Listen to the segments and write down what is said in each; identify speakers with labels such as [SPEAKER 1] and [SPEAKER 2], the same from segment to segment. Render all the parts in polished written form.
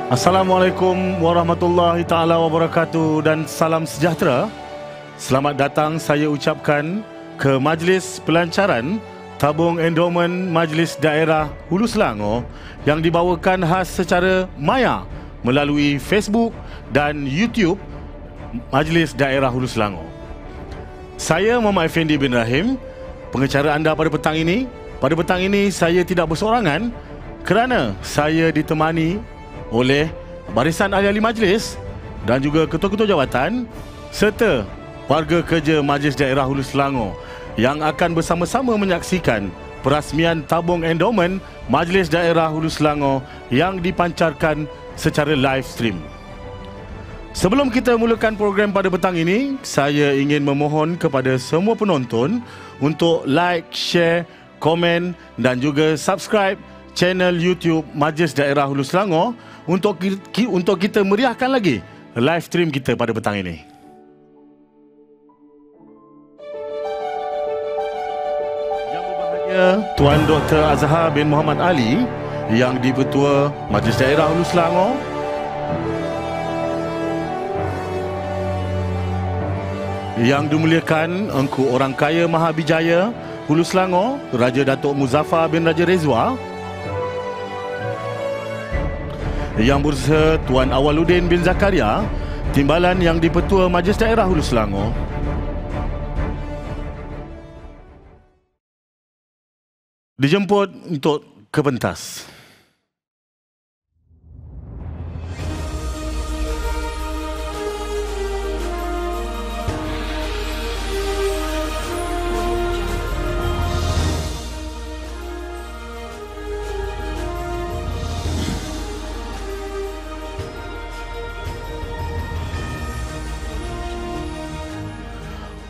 [SPEAKER 1] Assalamualaikum warahmatullahi taala wabarakatuh dan salam sejahtera. Selamat datang saya ucapkan ke Majlis Pelancaran Tabung Endowment Majlis Daerah Hulu Selangor yang dibawakan khas secara maya melalui Facebook dan YouTube Majlis Daerah Hulu Selangor. Saya Muhammad Effendi bin Rahim, pengacara anda pada petang ini. Pada petang ini saya tidak bersorangan kerana saya ditemani oleh barisan ahli-ahli majlis dan juga ketua-ketua jawatan serta warga kerja Majlis Daerah Hulu Selangor yang akan bersama-sama menyaksikan perasmian tabung endowment Majlis Daerah Hulu Selangor yang dipancarkan secara live stream. Sebelum kita mulakan program pada petang ini, saya ingin memohon kepada semua penonton untuk like, share, komen dan juga subscribe channel YouTube Majlis Daerah Hulu Selangor untuk kita meriahkan lagi live stream kita pada petang ini. Yang berbahagia Tuan Dr. Azhar bin Muhammad Ali yang di-Ketua Majlis Daerah Hulu Selangor, yang dimuliakan Engku Orang Kaya Mahabijaya Hulu Selangor Raja Datuk Muzaffar bin Raja Rezwa, Yang Berusaha Tuan Awaluddin bin Zakaria, Timbalan yang di-Pertua Majlis Daerah Hulu Selangor, dijemput untuk ke pentas.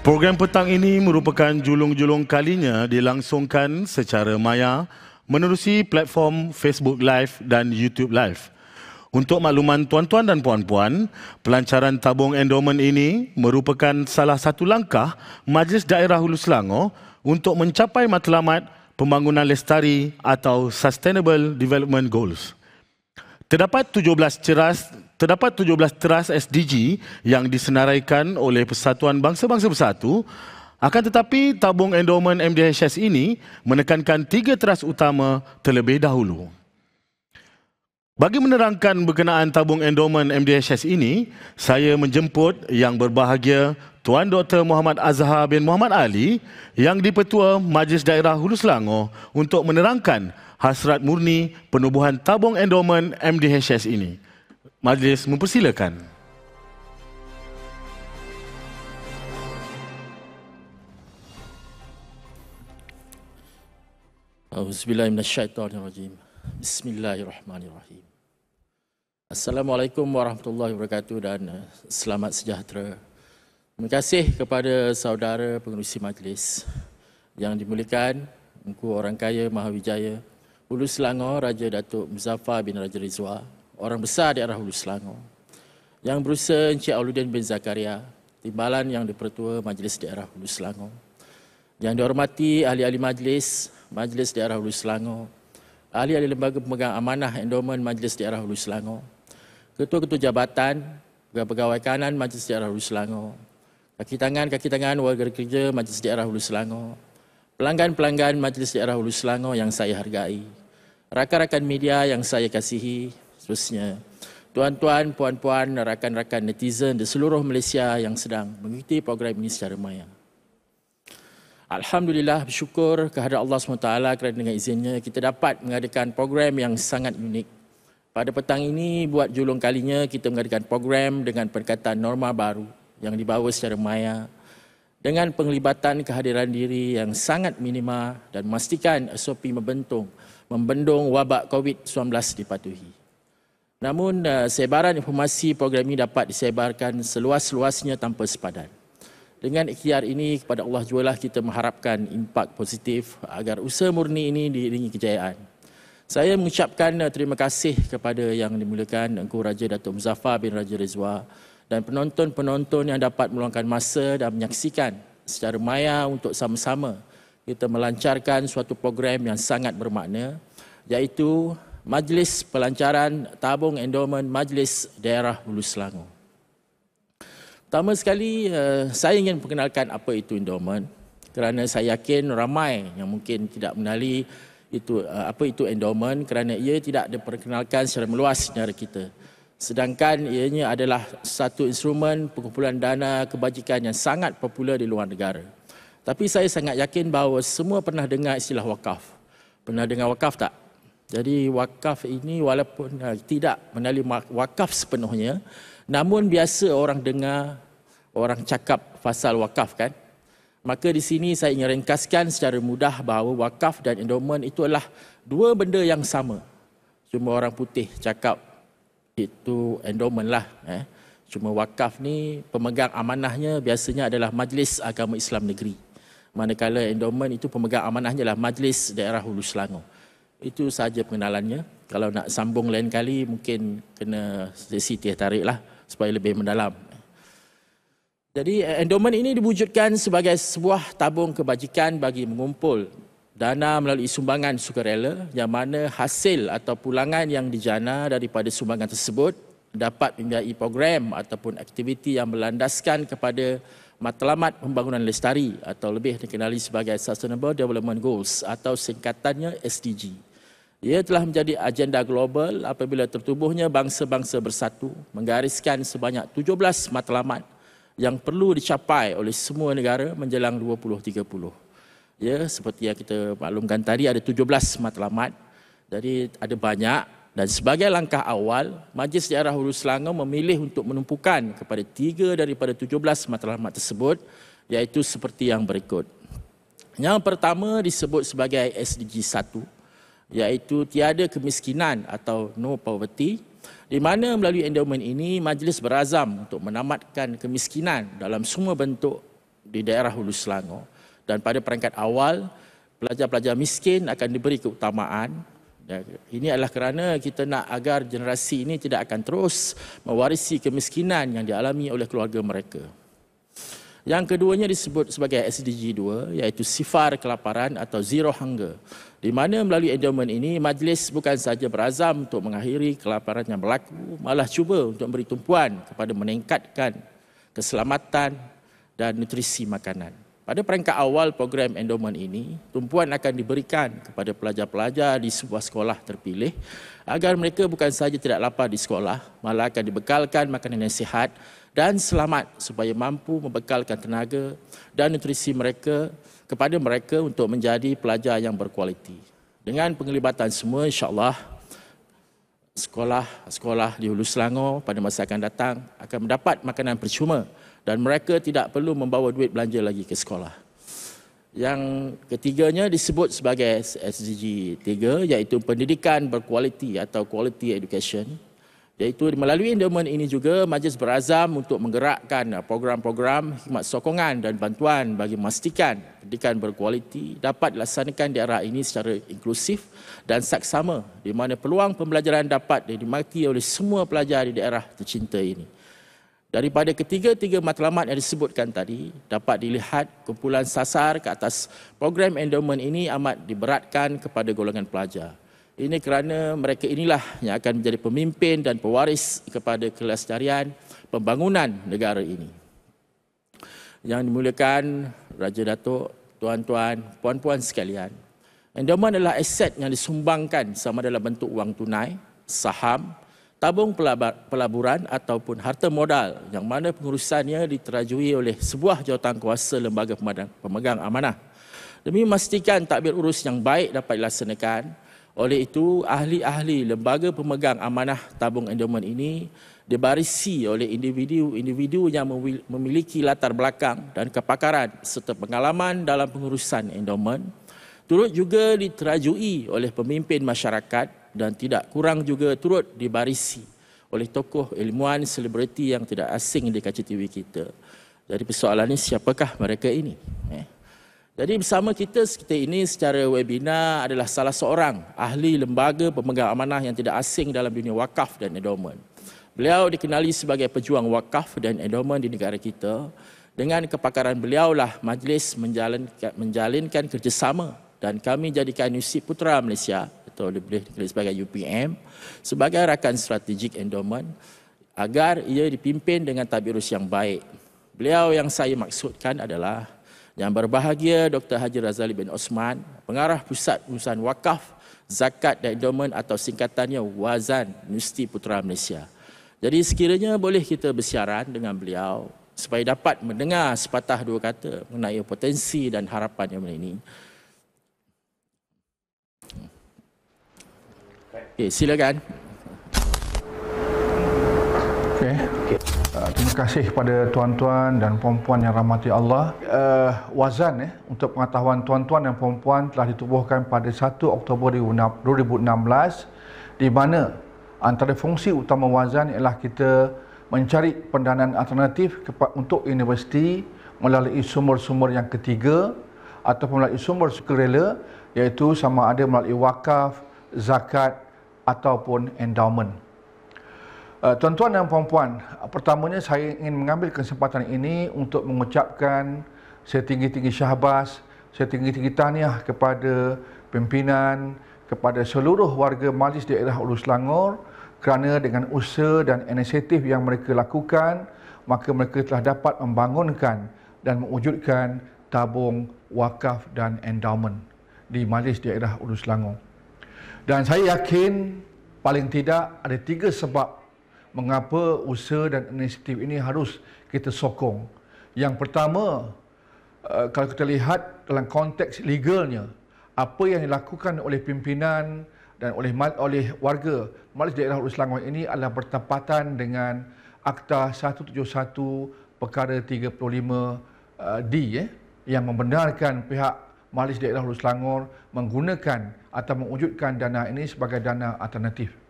[SPEAKER 1] Program petang ini merupakan julung-julung kalinya dilangsungkan secara maya menerusi platform Facebook Live dan YouTube Live. Untuk makluman tuan-tuan dan puan-puan, pelancaran tabung endowment ini merupakan salah satu langkah Majlis Daerah Hulu Selangor untuk mencapai matlamat pembangunan lestari atau Sustainable Development Goals. Terdapat 17 teras SDG yang disenaraikan oleh Persatuan Bangsa-Bangsa Bersatu, akan tetapi tabung endowment MDHS ini menekankan 3 teras utama terlebih dahulu. Bagi menerangkan berkenaan tabung endowment MDHS ini, saya menjemput yang berbahagia Tuan Dr. Muhammad Azhar bin Muhammad Ali yang di-Pertua Majlis Daerah Hulu Selangor untuk menerangkan hasrat murni penubuhan tabung endowment MDHS ini. Majlis mempersilakan.
[SPEAKER 2] Auzubillahi minasyaitonirrajim. Bismillahirrahmanirrahim. Assalamualaikum warahmatullahi wabarakatuh dan selamat sejahtera. Terima kasih kepada saudara pengerusi majlis yang dimuliakan Engku Orang Kaya Mahawijaya Hulu Selangor Raja Datuk Muzaffar bin Raja Rezwa, Orang Besar Daerah Hulu Selangor, Yang Berusaha Encik Awaluddin bin Zakaria, Timbalan yang di-Pertua Majlis Daerah Hulu Selangor, yang dihormati ahli-ahli majlis Majlis Daerah Hulu Selangor, ahli-ahli lembaga pemegang amanah endowment Majlis Daerah Hulu Selangor, ketua-ketua jabatan, pegawai kanan Majlis Daerah Hulu Selangor, kaki tangan warga kerja Majlis Daerah Hulu Selangor, pelanggan-pelanggan Majlis Daerah Hulu Selangor yang saya hargai, rakan-rakan media yang saya kasihi, seterusnya, tuan-tuan, puan-puan, rakan-rakan netizen di seluruh Malaysia yang sedang mengikuti program ini secara maya. Alhamdulillah, bersyukur kehadrat Allah SWT kerana dengan izinnya kita dapat mengadakan program yang sangat unik. Pada petang ini, buat julung kalinya kita mengadakan program dengan pendekatan norma baru yang dibawa secara maya, dengan penglibatan kehadiran diri yang sangat minima dan memastikan SOP membendung wabak COVID-19 dipatuhi. Namun, sebaran informasi program ini dapat disebarkan seluas-luasnya tanpa sepadan. Dengan ikhtiar ini, kepada Allah jualah kita mengharapkan impak positif agar usaha murni ini diiringi kejayaan. Saya mengucapkan terima kasih kepada yang dimuliakan Engku Raja Datuk Muzaffar bin Raja Rezwa dan penonton-penonton yang dapat meluangkan masa dan menyaksikan secara maya untuk sama-sama kita melancarkan suatu program yang sangat bermakna, iaitu Majlis Pelancaran Tabung Endowmen Majlis Daerah Hulu Selangor. Pertama sekali, saya ingin perkenalkan apa itu endowmen, kerana saya yakin ramai yang mungkin tidak mengenali apa itu endowmen kerana ia tidak diperkenalkan secara meluas di negara kita. Sedangkan ianya adalah satu instrumen pengumpulan dana kebajikan yang sangat popular di luar negara. Tapi saya sangat yakin bahawa semua pernah dengar istilah wakaf. Pernah dengar wakaf tak? Jadi wakaf ini walaupun tidak mengenali wakaf sepenuhnya, namun biasa orang dengar orang cakap pasal wakaf kan. Maka di sini saya ingin ringkaskan secara mudah bahawa wakaf dan endowmen itu adalah dua benda yang sama. Cuma orang putih cakap itu endowmen lah. Cuma wakaf ni pemegang amanahnya biasanya adalah Majlis Agama Islam Negeri. Manakala endowmen itu pemegang amanahnya adalah Majlis Daerah Hulu Selangor. Itu sahaja pengenalannya. Kalau nak sambung lain kali mungkin kena sesi teh tarik lah supaya lebih mendalam. Jadi endowmen ini diwujudkan sebagai sebuah tabung kebajikan bagi mengumpul dana melalui sumbangan sukarela yang mana hasil atau pulangan yang dijana daripada sumbangan tersebut dapat membiayai program ataupun aktiviti yang berlandaskan kepada matlamat pembangunan lestari atau lebih dikenali sebagai Sustainable Development Goals atau singkatannya SDG. Ia telah menjadi agenda global apabila tertubuhnya bangsa-bangsa bersatu menggariskan sebanyak 17 matlamat yang perlu dicapai oleh semua negara menjelang 2030. Ya, seperti yang kita maklumkan tadi ada 17 matlamat. Jadi ada banyak dan sebagai langkah awal, Majlis Daerah Hulu Selangor memilih untuk menumpukan kepada 3 daripada 17 matlamat tersebut, iaitu seperti yang berikut. Yang pertama disebut sebagai SDG 1, iaitu tiada kemiskinan atau no poverty, di mana melalui endowmen ini majlis berazam untuk menamatkan kemiskinan dalam semua bentuk di daerah Hulu Selangor. Dan pada peringkat awal, pelajar-pelajar miskin akan diberi keutamaan. Ini adalah kerana kita nak agar generasi ini tidak akan terus mewarisi kemiskinan yang dialami oleh keluarga mereka. Yang keduanya disebut sebagai SDG 2, iaitu sifar kelaparan atau zero hunger, di mana melalui endowmen ini majlis bukan sahaja berazam untuk mengakhiri kelaparan yang berlaku, malah cuba untuk memberi tumpuan kepada meningkatkan keselamatan dan nutrisi makanan. Pada peringkat awal program endowmen ini, tumpuan akan diberikan kepada pelajar-pelajar di sebuah sekolah terpilih agar mereka bukan sahaja tidak lapar di sekolah, malah akan dibekalkan makanan yang sihat dan selamat supaya mampu membekalkan tenaga dan nutrisi mereka kepada mereka untuk menjadi pelajar yang berkualiti. Dengan penglibatan semua, insya-Allah sekolah-sekolah di Hulu Selangor pada masa akan datang akan mendapat makanan percuma dan mereka tidak perlu membawa duit belanja lagi ke sekolah. Yang ketiganya disebut sebagai SDG 3, iaitu pendidikan berkualiti atau quality education. Iaitu melalui endowmen ini juga majlis berazam untuk menggerakkan program-program khidmat sokongan dan bantuan bagi memastikan pendidikan berkualiti dapat dilaksanakan di daerah ini secara inklusif dan saksama, di mana peluang pembelajaran dapat dinikmati oleh semua pelajar di daerah tercinta ini. Daripada ketiga-tiga matlamat yang disebutkan tadi, dapat dilihat kumpulan sasar ke atas program endowmen ini amat diberatkan kepada golongan pelajar. Ini kerana mereka inilah yang akan menjadi pemimpin dan pewaris kepada kelestarian pembangunan negara ini. Yang dimuliakan Raja Datuk, tuan-tuan, puan-puan sekalian, endowmen adalah aset yang disumbangkan sama dalam bentuk wang tunai, saham, tabung pelaburan ataupun harta modal yang mana pengurusannya diterajui oleh sebuah jawatankuasa lembaga pemegang amanah. Demi memastikan tadbir urus yang baik dapat dilaksanakan, oleh itu, ahli-ahli lembaga pemegang amanah tabung endowmen ini dibarisi oleh individu-individu yang memiliki latar belakang dan kepakaran serta pengalaman dalam pengurusan endowmen, turut juga diterajui oleh pemimpin masyarakat dan tidak kurang juga turut dibarisi oleh tokoh ilmuwan selebriti yang tidak asing di kaca TV kita. Jadi persoalannya siapakah mereka ini? Jadi bersama kita ini secara webinar adalah salah seorang ahli lembaga pemegang amanah yang tidak asing dalam dunia wakaf dan endowmen. Beliau dikenali sebagai pejuang wakaf dan endowmen di negara kita. Dengan kepakaran beliaulah majlis menjalinkan kerjasama dan kami jadikan Universiti Putra Malaysia atau boleh dikira sebagai UPM sebagai rakan strategik endowment agar ia dipimpin dengan tabirus yang baik. Beliau yang saya maksudkan adalah Yang berbahagia Dr. Haji Razali bin Osman, Pengarah Pusat Urusan Wakaf, Zakat dan Endowment atau singkatannya WAZAN Universiti Putra Malaysia. Jadi sekiranya boleh kita bersiaran dengan beliau supaya dapat mendengar sepatah dua kata mengenai potensi dan harapan yang ini. Okey, silakan.
[SPEAKER 3] Terima kasih kepada tuan-tuan dan puan-puan yang rahmati Allah. WAZAN untuk pengetahuan tuan-tuan dan puan-puan telah ditubuhkan pada 1 Oktober 2016 di mana antara fungsi utama WAZAN ialah kita mencari pendanaan alternatif untuk universiti melalui sumber-sumber yang ketiga ataupun melalui sumber sukarela, iaitu sama ada melalui wakaf, zakat ataupun endowment. Tuan-tuan dan puan-puan, pertamanya saya ingin mengambil kesempatan ini untuk mengucapkan setinggi-tinggi syahbas, setinggi-tinggi tahniah kepada pimpinan, kepada seluruh warga Majlis Daerah Hulu Selangor kerana dengan usaha dan inisiatif yang mereka lakukan, maka mereka telah dapat membangunkan dan mewujudkan tabung wakaf dan endowment di Majlis Daerah Hulu Selangor. Dan saya yakin paling tidak ada 3 sebab mengapa usaha dan inisiatif ini harus kita sokong. Yang pertama, kalau kita lihat dalam konteks legalnya, apa yang dilakukan oleh pimpinan dan oleh warga Majlis Daerah Hulu Selangor ini adalah bertepatan dengan Akta 171 Perkara 35D yang membenarkan pihak Majlis Daerah Hulu Selangor menggunakan atau mewujudkan dana ini sebagai dana alternatif.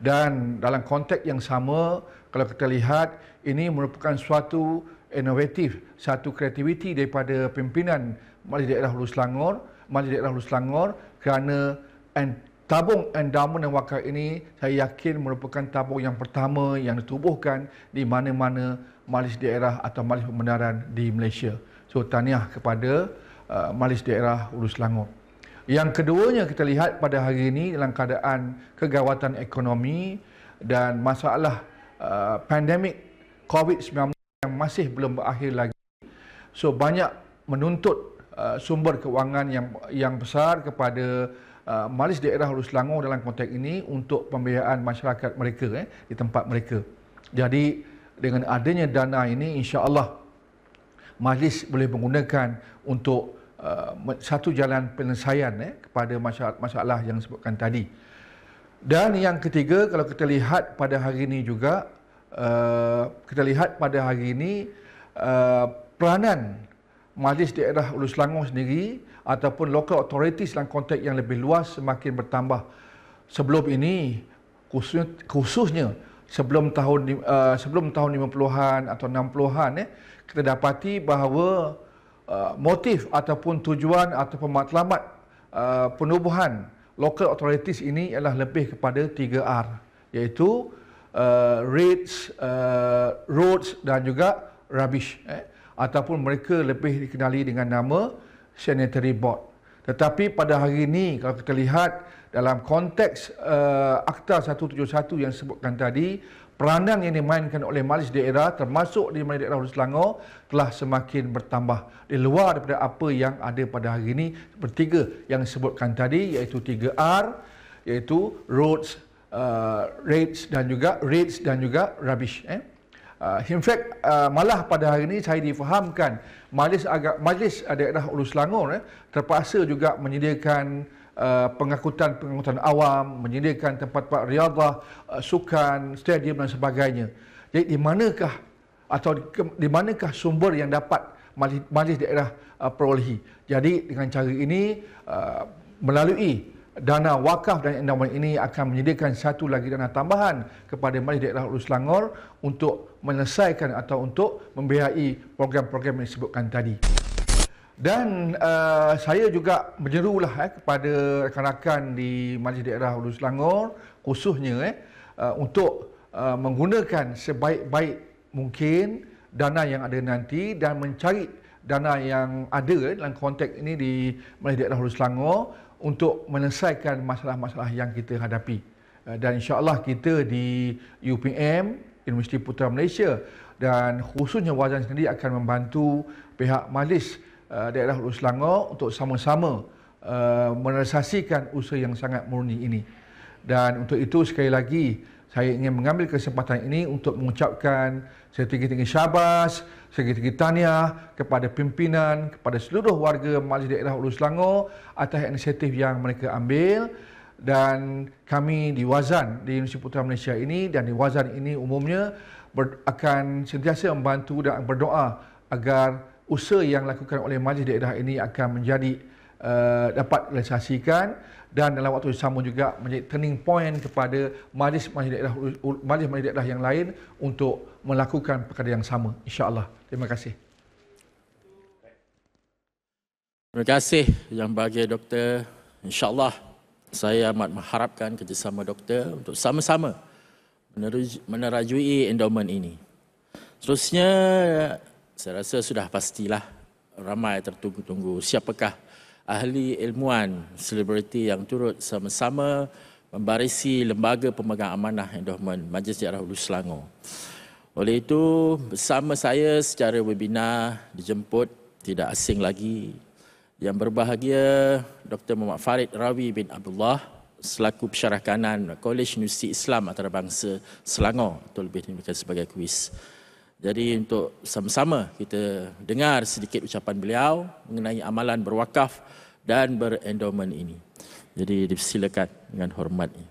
[SPEAKER 3] Dan dalam konteks yang sama, kalau kita lihat, ini merupakan suatu inovatif, satu kreativiti daripada pimpinan Majlis Daerah Hulu Selangor, kerana tabung endowment dan wakaf ini saya yakin merupakan tabung yang pertama yang ditubuhkan di mana-mana Majlis Daerah atau Majlis Pembenaran di Malaysia. So, tahniah kepada Majlis Daerah Hulu Selangor. Yang keduanya kita lihat pada hari ini dalam keadaan kegawatan ekonomi dan masalah pandemik COVID-19 yang masih belum berakhir lagi. So banyak menuntut sumber kewangan yang besar kepada Majlis Daerah Hulu Selangor dalam konteks ini untuk pembiayaan masyarakat mereka di tempat mereka. Jadi dengan adanya dana ini, insya-Allah Majlis boleh menggunakan untuk satu jalan penyelesaian kepada masalah yang disebutkan tadi. Dan yang ketiga, kalau kita lihat pada hari ini juga, peranan Majlis Daerah Hulu Selangor sendiri ataupun local authorities dalam konteks yang lebih luas semakin bertambah. Sebelum ini, khususnya sebelum tahun 50-an atau 60-an, kita dapati bahawa motif ataupun tujuan ataupun matlamat penubuhan local authorities ini ialah lebih kepada 3R, iaitu rates, roads dan juga rubbish, ataupun mereka lebih dikenali dengan nama sanitary board. Tetapi pada hari ini kalau kita lihat dalam konteks Akta 171 yang disebutkan tadi, peranan yang dimainkan oleh Majlis Daerah termasuk di Majlis Daerah Hulu Selangor telah semakin bertambah di luar daripada apa yang ada pada hari ini, seperti yang disebutkan tadi, iaitu 3R, iaitu roads, rates dan juga rubbish. In fact, malah pada hari ini saya difahamkan Majlis Daerah Hulu Selangor terpaksa juga menyediakan pengangkutan awam, menyediakan tempat-tempat riadah, sukan, stadium dan sebagainya. Jadi di manakah sumber yang dapat Majlis Daerah perolehi? Jadi dengan cara ini, melalui dana wakaf dan endowment ini akan menyediakan satu lagi dana tambahan kepada Majlis Daerah Hulu Selangor untuk menyelesaikan atau untuk membiayai program-program yang disebutkan tadi. Dan saya juga menyerulah kepada rakan-rakan di Majlis Daerah Hulu Selangor khususnya untuk menggunakan sebaik-baik mungkin dana yang ada nanti dan mencari dana yang ada dalam konteks ini di Majlis Daerah Hulu Selangor untuk menyelesaikan masalah-masalah yang kita hadapi. Dan insya-Allah kita di UPM, Universiti Putra Malaysia, dan khususnya Wazan sendiri akan membantu pihak Majlis Daerah Hulu Selangor untuk sama-sama merealisasikan usaha yang sangat murni ini. Dan untuk itu sekali lagi saya ingin mengambil kesempatan ini untuk mengucapkan setinggi-tinggi syabas, setinggi-tinggi tahniah kepada pimpinan, kepada seluruh warga Majlis Daerah Hulu Selangor atas inisiatif yang mereka ambil. Dan kami di Wazan, di Universiti Putra Malaysia ini dan di Wazan ini umumnya akan sentiasa membantu dan berdoa agar usaha yang dilakukan oleh Majlis Daerah ini akan menjadi dapat realisasikan, dan dalam waktu yang sama juga menjadi turning point kepada majlis-majlis daerah yang lain untuk melakukan perkara yang sama, insya-Allah. Terima kasih.
[SPEAKER 2] Terima kasih Yang Bahagia Doktor. InsyaAllah saya amat mengharapkan kerjasama doktor untuk sama-sama menerajui endowment ini. Seterusnya, saya rasa sudah pastilah ramai tertunggu-tunggu siapakah ahli ilmuwan, selebriti yang turut sama-sama membarisi lembaga pemegang amanah endowment Majlis Daerah Hulu Selangor. Oleh itu, bersama saya secara webinar dijemput tidak asing lagi yang berbahagia Dr. Muhammad Farid Rawi bin Abdullah selaku pensyarah kanan Kolej Universiti Islam Antarabangsa Selangor, atau lebih dikenal sebagai KUIS. Jadi untuk sama-sama kita dengar sedikit ucapan beliau mengenai amalan berwakaf dan berendowment ini. Jadi dipersilakan dengan hormatnya.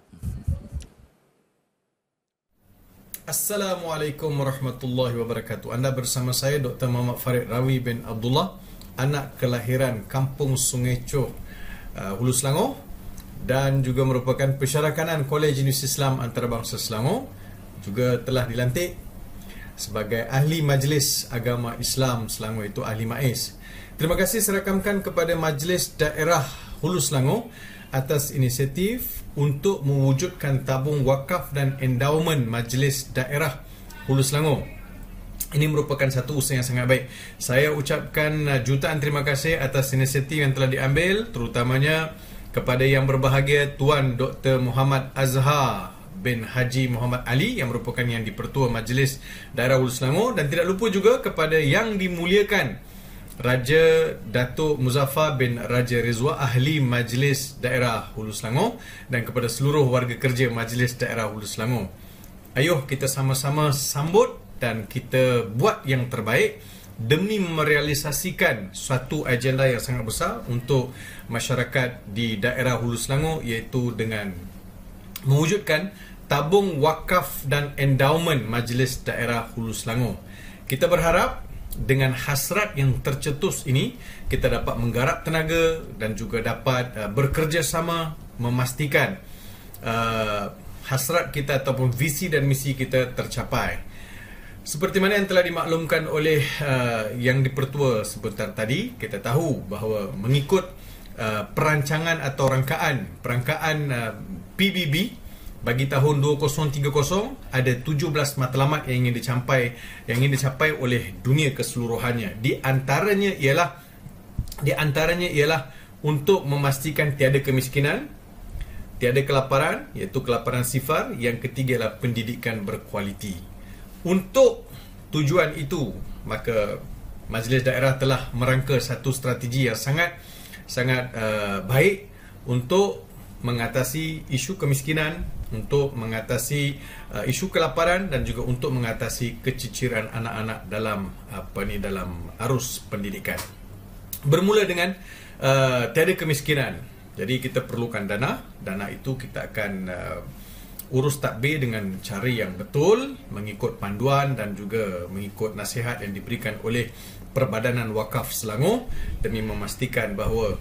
[SPEAKER 4] Assalamualaikum warahmatullahi wabarakatuh. Anda bersama saya Dr. Muhammad Farid Rawi bin Abdullah, anak kelahiran Kampung Sungai Choh, Hulu Selangor, dan juga merupakan pensyarah kanan Kolej Universiti Islam Antarabangsa Selangor. Juga telah dilantik sebagai ahli Majlis Agama Islam Selangor, itu ahli MAIS. Terima kasih saya rakamkan kepada Majlis Daerah Hulu Selangor atas inisiatif untuk mewujudkan tabung wakaf dan endowment Majlis Daerah Hulu Selangor. Ini merupakan satu usaha yang sangat baik. Saya ucapkan jutaan terima kasih atas inisiatif yang telah diambil, terutamanya kepada yang berbahagia Tuan Dr. Muhammad Azhar bin Haji Muhammad Ali yang merupakan yang di-Pertua Majlis Daerah Hulu Selangor, dan tidak lupa juga kepada yang dimuliakan Raja Datuk Muzaffar bin Raja Rizwa, ahli Majlis Daerah Hulu Selangor, dan kepada seluruh warga kerja Majlis Daerah Hulu Selangor. Ayuh kita sama-sama sambut dan kita buat yang terbaik demi merealisasikan suatu agenda yang sangat besar untuk masyarakat di daerah Hulu Selangor, iaitu dengan mewujudkan tabung wakaf dan endowment Majlis Daerah Hulu Selangor. Kita berharap dengan hasrat yang tercetus ini kita dapat menggarap tenaga dan juga dapat bekerjasama memastikan hasrat kita ataupun visi dan misi kita tercapai. Seperti mana yang telah dimaklumkan oleh yang di-Pertua sebentar tadi, kita tahu bahawa mengikut perancangan atau perangkaan PBB bagi tahun 2030 ada 17 matlamat yang ingin dicapai oleh dunia keseluruhannya. Di antaranya ialah untuk memastikan tiada kemiskinan, tiada kelaparan, iaitu kelaparan sifar. Yang ketiga ialah pendidikan berkualiti. Untuk tujuan itu, maka Majlis Daerah telah merangka satu strategi yang sangat baik untuk mengatasi isu kemiskinan, untuk mengatasi isu kelaparan, dan juga untuk mengatasi keciciran anak-anak dalam arus pendidikan. Bermula dengan tiada kemiskinan. Jadi kita perlukan dana itu kita akan urus tadbir dengan cara yang betul, mengikut panduan dan juga mengikut nasihat yang diberikan oleh Perbadanan Wakaf Selangor, demi memastikan bahawa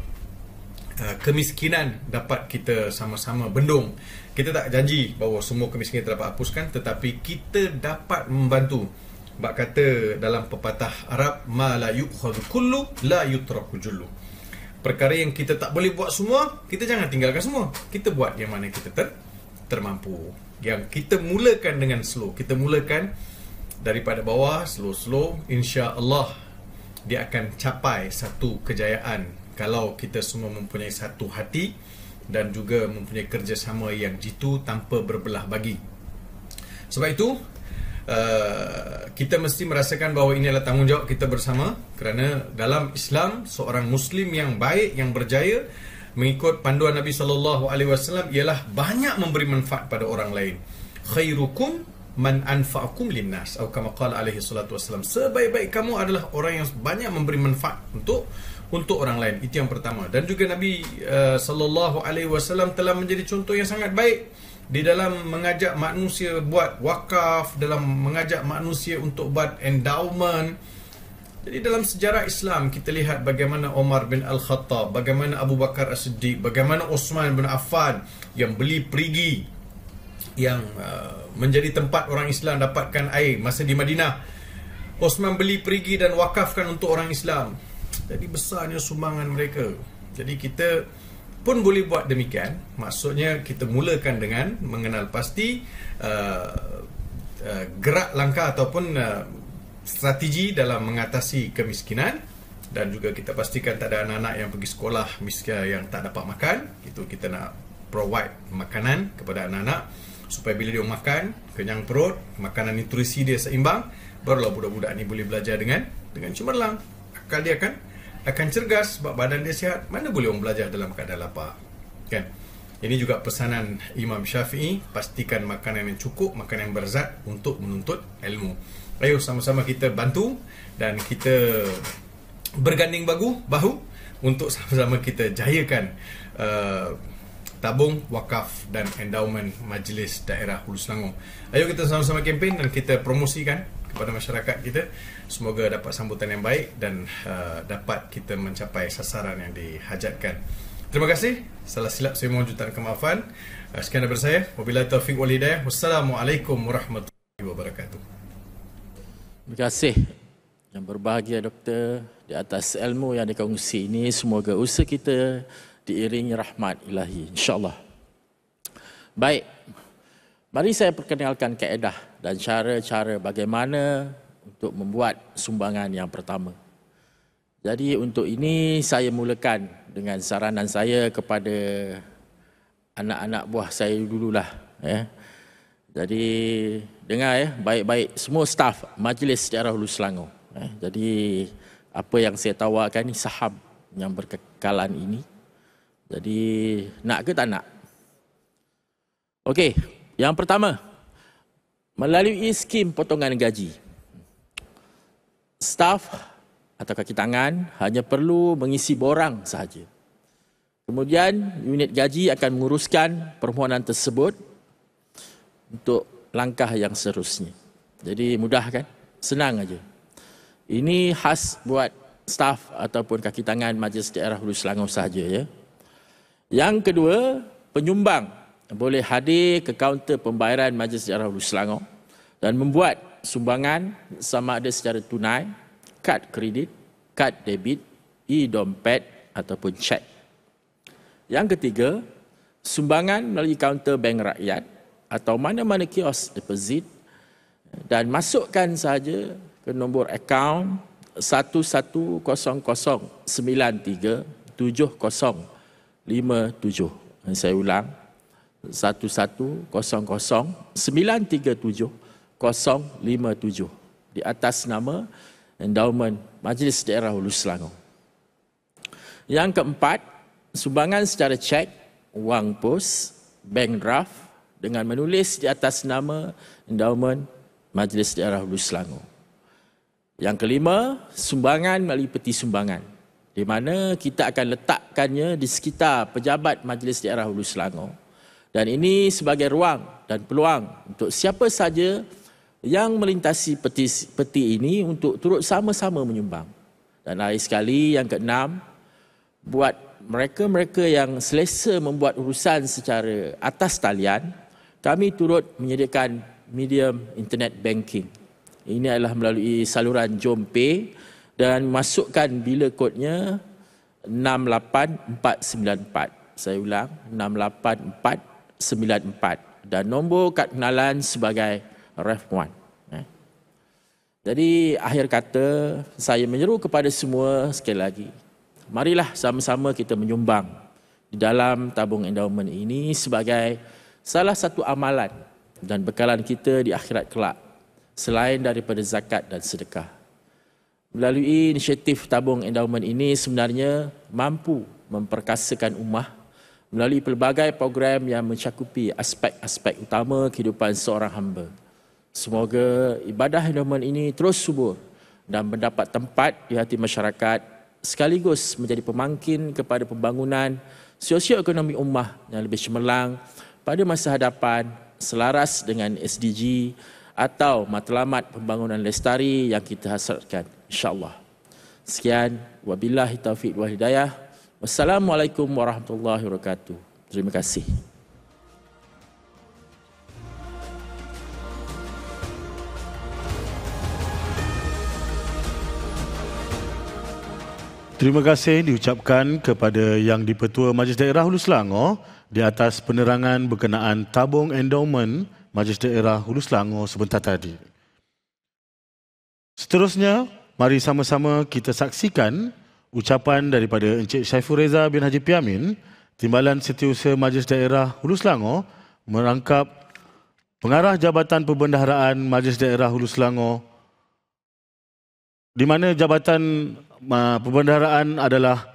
[SPEAKER 4] kemiskinan dapat kita sama-sama bendung. Kita tak janji bahawa semua kemiskinan dapat hapuskan, tetapi kita dapat membantu. Bak kata dalam pepatah Arab, ma la yukhadhu kullu la yutraku jullu. Perkara yang kita tak boleh buat semua, kita jangan tinggalkan semua. Kita buat yang mana kita termampu. Yang kita mulakan dengan slow. Kita mulakan daripada bawah, slow-slow. Insya-Allah dia akan capai satu kejayaan kalau kita semua mempunyai satu hati dan juga mempunyai kerjasama yang jitu tanpa berbelah bagi. Sebab itu kita mesti merasakan bahawa ini adalah tanggungjawab kita bersama, kerana dalam Islam seorang Muslim yang baik, yang berjaya mengikut panduan Nabi SAW ialah banyak memberi manfaat pada orang lain. Khairukum man anfa'akum linnas, atau kama qala alaihi salatu wassalam, sebaik-baik kamu adalah orang yang banyak memberi manfaat untuk orang lain. Itu yang pertama. Dan juga Nabi SAW telah menjadi contoh yang sangat baik di dalam mengajak manusia buat wakaf, dalam mengajak manusia untuk buat endowment. Jadi dalam sejarah Islam kita lihat bagaimana Umar bin Al-Khattab, bagaimana Abu Bakar As-Siddiq, bagaimana Osman bin Affan yang beli perigi yang menjadi tempat orang Islam dapatkan air masa di Madinah. Osman beli perigi dan wakafkan untuk orang Islam. Jadi besarnya sumbangan mereka. Jadi kita pun boleh buat demikian. Maksudnya kita mulakan dengan mengenal pasti gerak langkah ataupun strategi dalam mengatasi kemiskinan, dan juga kita pastikan tak ada anak-anak yang pergi sekolah miskin yang tak dapat makan. Itu kita nak provide makanan kepada anak-anak supaya bila dia makan kenyang perut, makanan nutrisi dia seimbang, barulah budak-budak ni boleh belajar dengan cemerlang. Akal dia akan cergas sebab badan dia sihat. Mana boleh orang belajar dalam keadaan lapar, kan? Ini juga pesanan Imam Syafi'i, pastikan makanan yang cukup, makanan yang berzat untuk menuntut ilmu. Ayo sama-sama kita bantu dan kita berganding bahu untuk sama-sama kita jayakan tabung, wakaf dan endowment Majlis Daerah Hulu Selangor. Ayo kita sama-sama kempen dan kita promosikan kepada masyarakat kita. Semoga dapat sambutan yang baik dan dapat kita mencapai sasaran yang dihajatkan. Terima kasih. Salah silap saya mohon jutaan kemaafan. Sekian daripada saya. Wabillahi taufiq wal hidayah. Wassalamualaikum warahmatullahi wabarakatuh.
[SPEAKER 2] Terima kasih yang berbahagia Doktor di atas ilmu yang dikongsi ini. Semoga usaha kita diiringi rahmat ilahi, insyaAllah. Baik, mari saya perkenalkan kaedah dan cara-cara bagaimana untuk membuat sumbangan yang pertama. Jadi untuk ini saya mulakan dengan saranan saya kepada anak-anak buah saya dululah. Jadi dengar baik-baik semua staf Majlis Daerah Hulu Selangor. Jadi apa yang saya tawarkan ni saham yang berkekalan ini. Jadi nak ke tak nak? Okey, yang pertama, melalui skim potongan gaji. Staf atau kaki tangan hanya perlu mengisi borang sahaja. Kemudian unit gaji akan menguruskan permohonan tersebut untuk langkah yang seterusnya. Jadi mudah kan? Senang aja. Ini khas buat staf ataupun kaki tangan Majlis Daerah Hulu Selangor sahaja ya. Yang kedua, penyumbang boleh hadir ke kaunter pembayaran Majlis Daerah Hulu Selangor dan membuat sumbangan sama ada secara tunai, kad kredit, kad debit, e-dompet ataupun cek. Yang ketiga, sumbangan melalui kaunter bank rakyat atau mana-mana kios deposit dan masukkan sahaja ke nombor akaun 1100937057. Saya ulang, 1100937057 di atas nama endowment Majlis Daerah Hulu Selangor. Yang keempat, sumbangan secara cek, wang pos, bank draft dengan menulis di atas nama endowment Majlis Daerah Hulu Selangor. Yang kelima, sumbangan melalui peti sumbangan, di mana kita akan letakkannya di sekitar pejabat Majlis Daerah Hulu Selangor. Dan ini sebagai ruang dan peluang untuk siapa saja yang melintasi peti ini untuk turut sama-sama menyumbang. Dan lagi sekali, yang keenam, buat mereka-mereka yang selesa membuat urusan secara atas talian, kami turut menyediakan medium internet banking. Ini adalah melalui saluran JomPay dan masukkan bila kodnya 68494. Saya ulang, 68494 dan nombor kad kenalan sebagai Ref1. Jadi akhir kata, saya menyeru kepada semua sekali lagi, marilah sama-sama kita menyumbang di dalam tabung endowment ini sebagai salah satu amalan dan bekalan kita di akhirat kelak selain daripada zakat dan sedekah. Melalui inisiatif tabung endowment ini sebenarnya mampu memperkasakan ummah melalui pelbagai program yang mencakupi aspek-aspek utama kehidupan seorang hamba. Semoga ibadah endowment ini terus subur dan mendapat tempat di hati masyarakat sekaligus menjadi pemangkin kepada pembangunan sosioekonomi ummah yang lebih cemerlang pada masa hadapan selaras dengan SDG atau matlamat pembangunan lestari yang kita hasratkan, insya-Allah. Sekian, wabillahi taufiq wal hidayah. Wassalamualaikum warahmatullahi wabarakatuh. Terima kasih.
[SPEAKER 1] Terima kasih diucapkan kepada Yang di-Pertua Majlis Daerah Hulu Selangor di atas penerangan berkenaan tabung endowment Majlis Daerah Hulu Selangor sebentar tadi. Seterusnya, mari sama-sama kita saksikan ucapan daripada Encik Syaiful Reza bin Haji Piamin, Timbalan Setiausaha Majlis Daerah Hulu Selangor, merangkap Pengarah Jabatan Perbendaharaan Majlis Daerah Hulu Selangor, di mana Jabatan Perbendaharaan adalah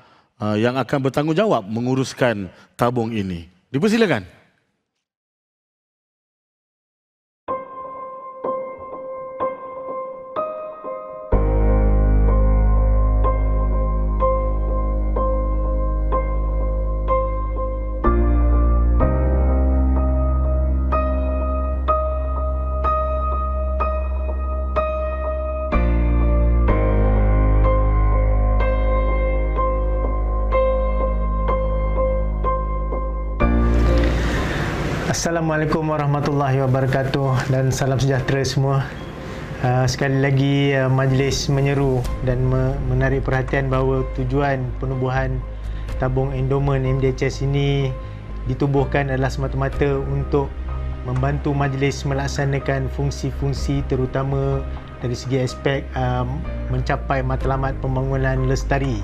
[SPEAKER 1] yang akan bertanggungjawab menguruskan tabung ini. Dipersilakan.
[SPEAKER 5] Assalamualaikum warahmatullahi wabarakatuh dan salam sejahtera semua. Sekali lagi majlis menyeru dan menarik perhatian bahawa tujuan penubuhan tabung endowment MDHS ini ditubuhkan adalah semata-mata untuk membantu majlis melaksanakan fungsi-fungsi terutama dari segi aspek mencapai matlamat pembangunan lestari,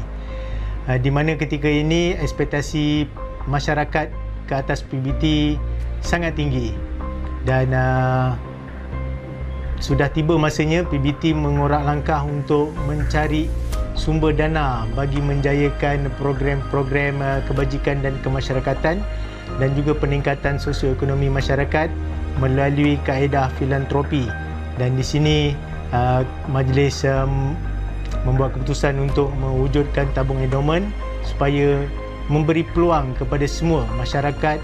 [SPEAKER 5] di mana ketika ini ekspektasi masyarakat ke atas PBT sangat tinggi dan sudah tiba masanya PBT mengorak langkah untuk mencari sumber dana bagi menjayakan program-program kebajikan dan kemasyarakatan dan juga peningkatan sosioekonomi masyarakat melalui kaedah filantropi. Dan di sini majlis membuat keputusan untuk mewujudkan tabung endowment supaya memberi peluang kepada semua masyarakat,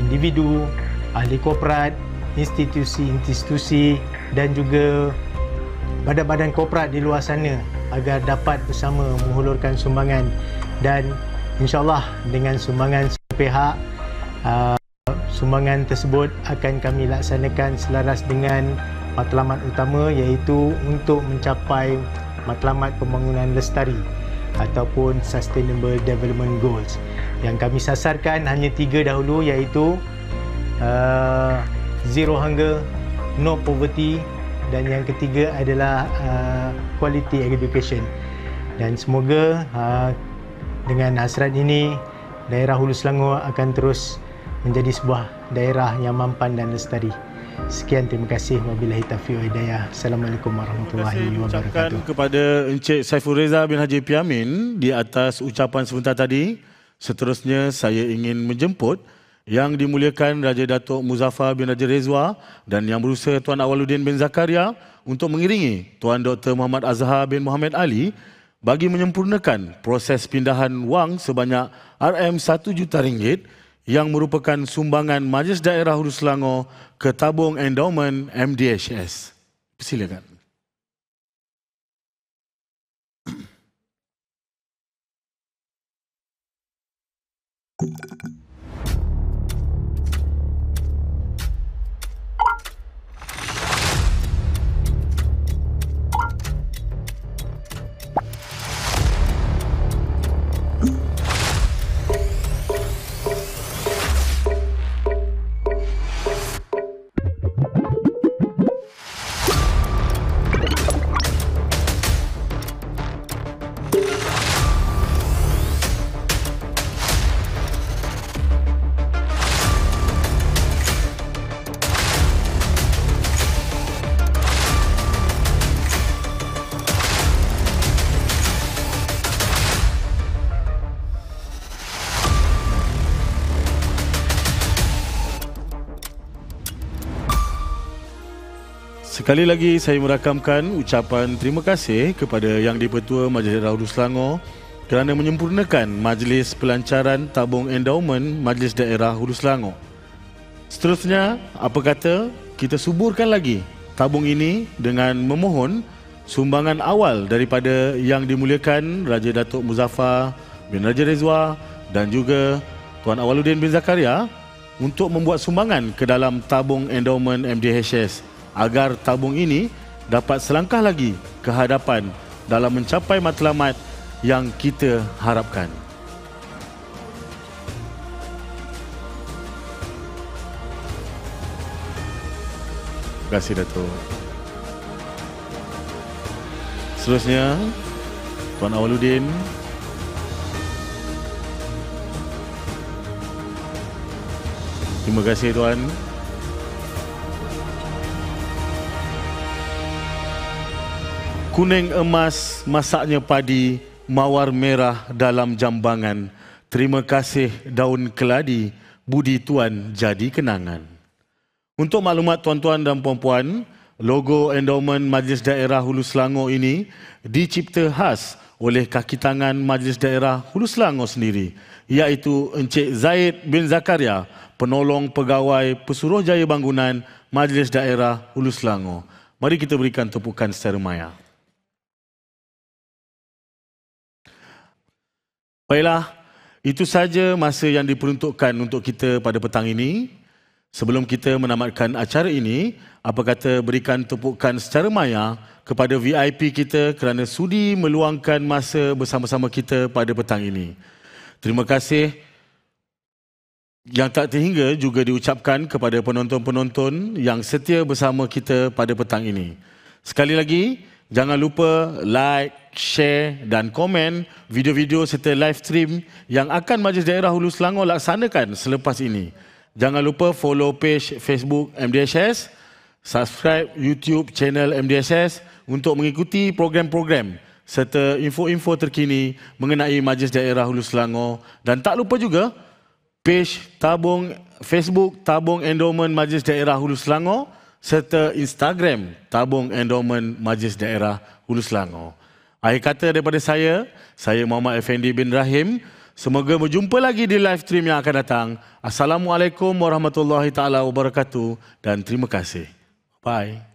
[SPEAKER 5] individu, ahli korporat, institusi-institusi dan juga badan-badan korporat di luar sana agar dapat bersama menghulurkan sumbangan. Dan insya-Allah dengan sumbangan semua pihak, sumbangan tersebut akan kami laksanakan selaras dengan matlamat utama, iaitu untuk mencapai matlamat pembangunan lestari ataupun Sustainable Development Goals. Yang kami sasarkan hanya 3 dahulu, iaitu zero hunger, no poverty, dan yang ketiga adalah quality education. Dan semoga dengan hasrat ini daerah Hulu Selangor akan terus menjadi sebuah daerah yang mampan dan lestari. Sekian, terima kasih. Wabillahi taufiq wal hidayah. Assalamualaikum warahmatullahi wabarakatuh.
[SPEAKER 1] Kepada Encik Syaiful Reza bin Haji Piamin di atas ucapan sebentar tadi. Seterusnya saya ingin menjemput Yang dimuliakan Raja Datuk Muzaffar bin Raja Rezwa dan Yang Berusaha Tuan Awaluddin bin Zakaria untuk mengiringi Tuan Dr. Muhammad Azhar bin Muhammad Ali bagi menyempurnakan proses pindahan wang sebanyak RM1 juta ringgit yang merupakan sumbangan Majlis Daerah Hulu Selangor ke tabung endowment MDHS. Silakan. Sekali lagi saya merakamkan ucapan terima kasih kepada Yang di-Pertua Majlis Daerah Hulu Selangor kerana menyempurnakan Majlis Pelancaran Tabung Endowment Majlis Daerah Hulu Selangor. Seterusnya, apa kata kita suburkan lagi tabung ini dengan memohon sumbangan awal daripada Yang Dimuliakan Raja Datuk Muzaffar bin Raja Rizwa dan juga Tuan Awaluddin bin Zakaria untuk membuat sumbangan ke dalam tabung endowment MDHS agar tabung ini dapat selangkah lagi ke hadapan dalam mencapai matlamat yang kita harapkan. Terima kasih Datuk. Seterusnya Tuan Awaluddin. Terima kasih Tuan. Kuning emas masaknya padi, mawar merah dalam jambangan. Terima kasih daun keladi, budi Tuan jadi kenangan. Untuk maklumat tuan-tuan dan puan-puan, logo endowment Majlis Daerah Hulu Selangor ini dicipta khas oleh kaki tangan Majlis Daerah Hulu Selangor sendiri, iaitu Encik Zaid bin Zakaria, penolong pegawai Pesuruhjaya Bangunan Majlis Daerah Hulu Selangor. Mari kita berikan tepukan secara maya. Baiklah, itu saja masa yang diperuntukkan untuk kita pada petang ini. Sebelum kita menamatkan acara ini, apa kata berikan tepukan secara maya kepada VIP kita kerana sudi meluangkan masa bersama-sama kita pada petang ini. Terima kasih yang tak terhingga juga diucapkan kepada penonton-penonton yang setia bersama kita pada petang ini. Sekali lagi, jangan lupa like, share dan komen video-video serta live stream yang akan Majlis Daerah Hulu Selangor laksanakan selepas ini. Jangan lupa follow page Facebook MDHS, subscribe YouTube channel MDHS untuk mengikuti program-program serta info-info terkini mengenai Majlis Daerah Hulu Selangor. Dan tak lupa juga page Facebook Tabung Endowment Majlis Daerah Hulu Selangor serta Instagram Tabung Endowment Majlis Daerah Hulu Selangor. Akhir kata daripada saya Muhammad Effendi bin Rahim. Semoga berjumpa lagi di live stream yang akan datang. Assalamualaikum warahmatullahi taala wabarakatuh dan terima kasih. Bye.